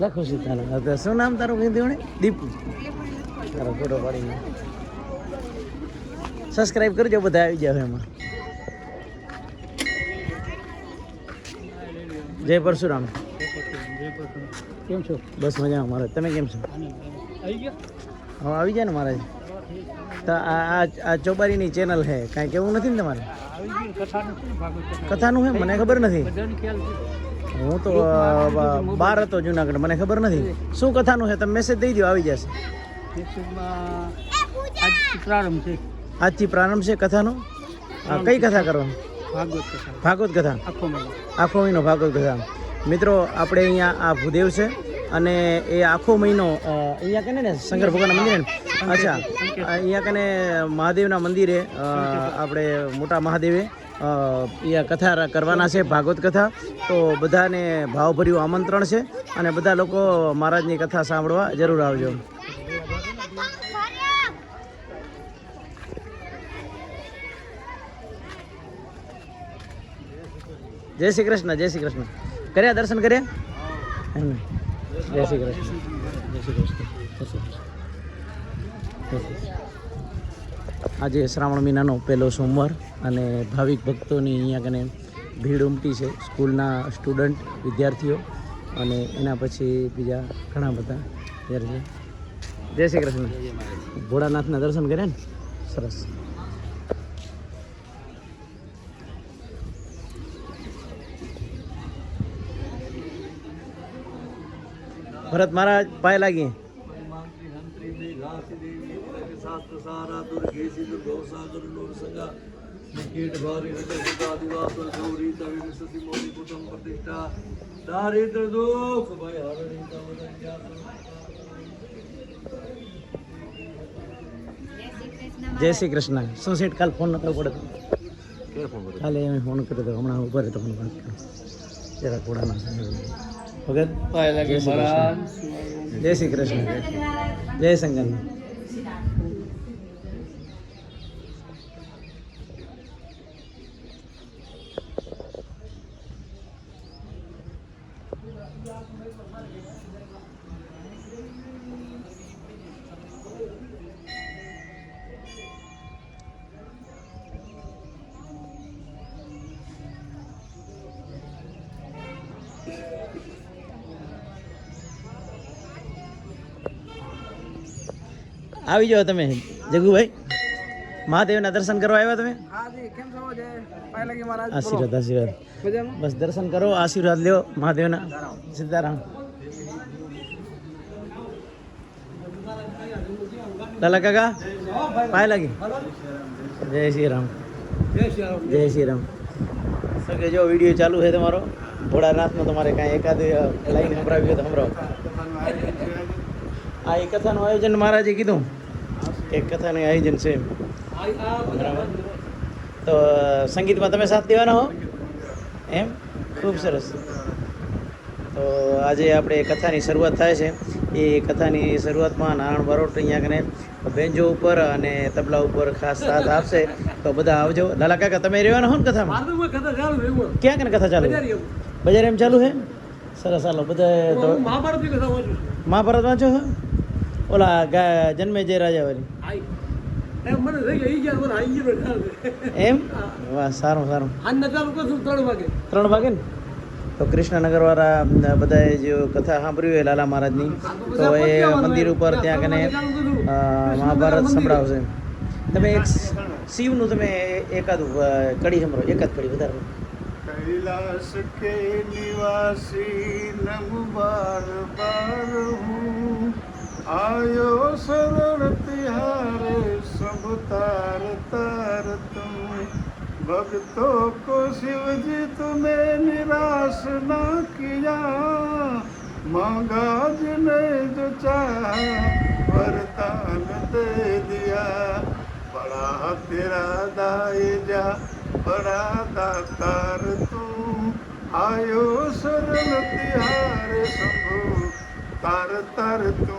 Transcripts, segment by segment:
લખો સીતાના. શું નામ તારું કીધું ને? દીપુ. તારો ફોટો પાડીને સબસ્ક્રાઈબ કરજો, બધા આવી જાવ એમાં. જય પરશુરામ. કેમ છો? બસ મજામાં મહારાજ. તમે કેમ છો? હવે આવી જાય ને મહારાજ. તો આ ચોબારીની ચેનલ છે, કાંઈ કેવું નથી ને તમારે? કથાનું હે? મને ખબર નથી. હું તો બહાર હતો જુનાગઢ, મને ખબર નથી. શું કથાનું છે? તમે મેસેજ દઈ દો, આવી જશે. આજથી પ્રારંભ છે કથાનો. કઈ કથા કરો? ભાગવત કથા. આખો મહિનો ભાગવત કથા. મિત્રો આપણે અહીંયા આ ભૂદેવ છે અને એ આખો મહિનો અહીંયા કને ને શંકર ભગવાનના મંદિરે. અચ્છા, અહીંયા કને મહાદેવના મંદિરે આપણે મોટા મહાદેવે અહીંયા કથા કરવાના છે, ભાગવત કથા. તો બધાને ભાવભર્યું આમંત્રણ છે અને બધા લોકો મહારાજની કથા સાંભળવા જરૂર આવજો. જય શ્રી કૃષ્ણ. જય શ્રી કૃષ્ણ. કર્યા દર્શન કર્યા? જય શ્રી કૃષ્ણ. જય શ્રી કૃષ્ણ. આજે શ્રાવણ મહિનાનો પહેલો સોમવાર અને ભાવિક ભક્તોની અહીંયા કને ભીડ ઉમટી છે. સ્કૂલના સ્ટુડન્ટ, વિદ્યાર્થીઓ અને એના પછી બીજા ઘણા બધા વિદ્યાર્થીઓ. જય શ્રી કૃષ્ણ. ભોળાનાથના દર્શન કર્યા ને? સરસ. ભરત મહારાજ પાય લાગી. જય શ્રી કૃષ્ણ. શું સેટ કાલ ફોન નતો પડતો? કાલે એમ ફોન કર્યો હતો, હમણાં ઉપર હતો ફોન વાત કર્યો જરા કોડાના ભગત. જય શ્રી કૃષ્ણ. જય સંગન. આવી જાઓ તમે જગુભાઈ. મહાદેવના દર્શન કરવા આવ્યા તમે? આશીર્વાદ આશીર્વાદ. બસ દર્શન કરો, આશીર્વાદ લ્યો મહાદેવના. સીતારામ. લાલા કાકા પાય લાગી. જય શ્રી રામ. જય શ્રી રામ. શું કે જો વિડીયો ચાલુ છે તમારો ભોળાનાથનો, તમારે કાંઈ એકાદ લાઈન સંભળાવી હોય તો સંભળાવો. આ એક કથાનું આયોજન મહારાજે કીધું કે કથાનું આયોજન છે. તો સંગીતમાં તમે સાથ દેવાના હો એમ? ખૂબ સરસ. તો આજે આપણે કથાની શરૂઆત થાય છે. એ કથાની શરૂઆતમાં નારાયણ બારોટ અહીંયા કને બેન્જો ઉપર અને તબલા ઉપર ખાસ સાથ આપશે. તો બધા આવજો. લાલા કાકા તમે રહેવાના હો ને કથામાં? ક્યાં કને કથા ચાલુ? બજાર એમ ચાલુ છે? સરસ. ચાલો બધા મહાભારત વાંચો છો? ઓલા જન્મે જય રાજા વાળી એમ? વાહ, સારું સારું. 3 વાગે ને? તો કૃષ્ણનગર વાળા બધાએ જે કથા સાંભળ્યું હોય લાલા મહારાજની, તો એ મંદિર ઉપર ત્યાં કને મહાભારત સંભળાવશે. તમે એક શિવનું તમે એકાદું કડી સંભળાવો, એકાદ કડી વધારે. कैलाश के निवासी नम बार बार हूँ, आयो शरण तिहारे सब तार तार तुम, भक्तों को शिव जी तुमने निराश ना किया, मांगा जिने जो चाहा वरदान दे दिया, बड़ा तेरा दाईजा बड़ा दातार तू, आयो शरण तिहारे शंभु तार तार तू,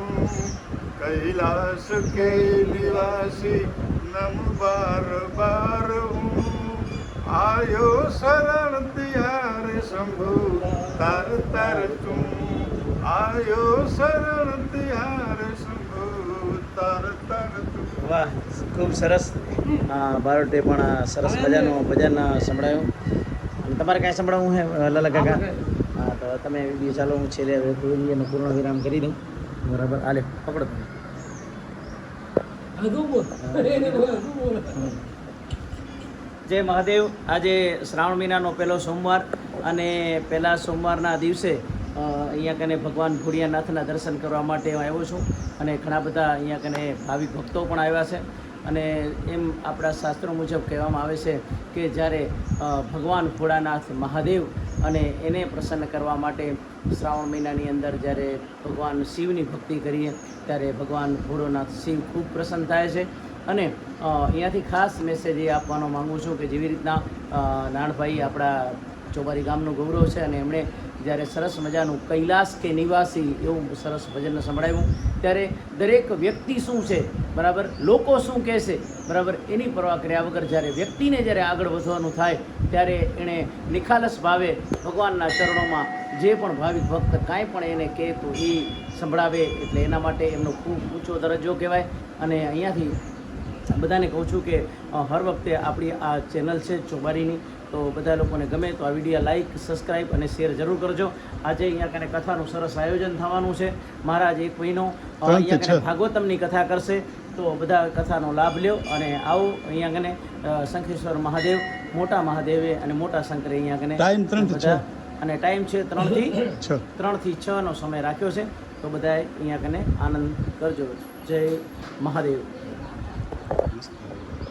कैलाश के निवासी नम बार बार हूँ, आयो शरण तिहारे शंभु तार तार तू, આયો સરળ તિહાર શંભુ તાર તાર તું. વાહ, ખૂબ સરસ. બારોટે પણ સરસ મજાનું ભજન સંભળાયું. અને તમારે કાંઈ સંભળાવવું છે લાલા કાકા? હા, તો તમે બી ચાલો, હું છેલ્લે હવે એનું પૂર્ણ વિરામ કરી દઉં. બરાબર, હાલે પકડો તમે. જય મહાદેવ. આજે શ્રાવણ મહિનાનો પહેલો સોમવાર અને પહેલા સોમવારના દિવસે અહીંયા કને ભગવાન ભોળિયાનાથના દર્શન કરવા માટે હું આવ્યો છું અને ઘણા બધા અહીંયા કને ભાવિક ભક્તો પણ આવ્યા છે. અને એમ આપણા શાસ્ત્રો મુજબ કહેવામાં આવે છે કે જ્યારે ભગવાન ભોળાનાથ મહાદેવ અને એને પ્રસન્ન કરવા માટે શ્રાવણ મહિનાની અંદર જ્યારે ભગવાન શિવની ભક્તિ કરીએ ત્યારે ભગવાન ભોળોનાથ શિવ ખૂબ પ્રસન્ન થાય છે. અને અહીંયાથી ખાસ મેસેજ એ આપવાનો માગું છું કે જેવી રીતના નાણભાઈ આપણા ચોબારી ગામનું ગૌરવ છે અને એમણે જ્યારે સરસ મજાનું કૈલાસ કે નિવાસી એવું સરસ ભજન સંભળાવ્યું ત્યારે દરેક વ્યક્તિ શું છે બરાબર, લોકો શું કહેશે બરાબર, એની પરવા કર્યા વગર જ્યારે વ્યક્તિને જ્યારે આગળ વધવાનું થાય ત્યારે એણે નિખાલસ ભાવે ભગવાનના ચરણોમાં જે પણ ભાવિક ભક્ત કાંઈ પણ એને કહે તો એ સંભળાવે, એટલે એના માટે એમનો ખૂબ ઊંચો દરજ્જો કહેવાય. અને અહીંયાથી બધાને કહું છું કે હર વખતે આપણી આ ચેનલ છે ચોબારીની, તો બધા લોકોને ગમે તો આ વિડીયો લાઇક, સબસ્ક્રાઈબ અને શેર જરૂર કરજો. આજે અહીંયા કને કથાનું સરસ આયોજન થવાનું છે. મહારાજ એક મહિનો અહીંયા કને ભાગવતમની કથા કરશે, તો બધા કથાનો લાભ લ્યો અને આવો અહીંયા કને શંખેશ્વર મહાદેવ, મોટા મહાદેવે અને મોટા શંકરે અહીંયા કને ટાઈમ 3 થી 6 અને ટાઈમ છે 3 થી 6 નો સમય રાખ્યો છે. તો બધાએ અહીંયા કને આનંદ કરજો. જય મહાદેવ.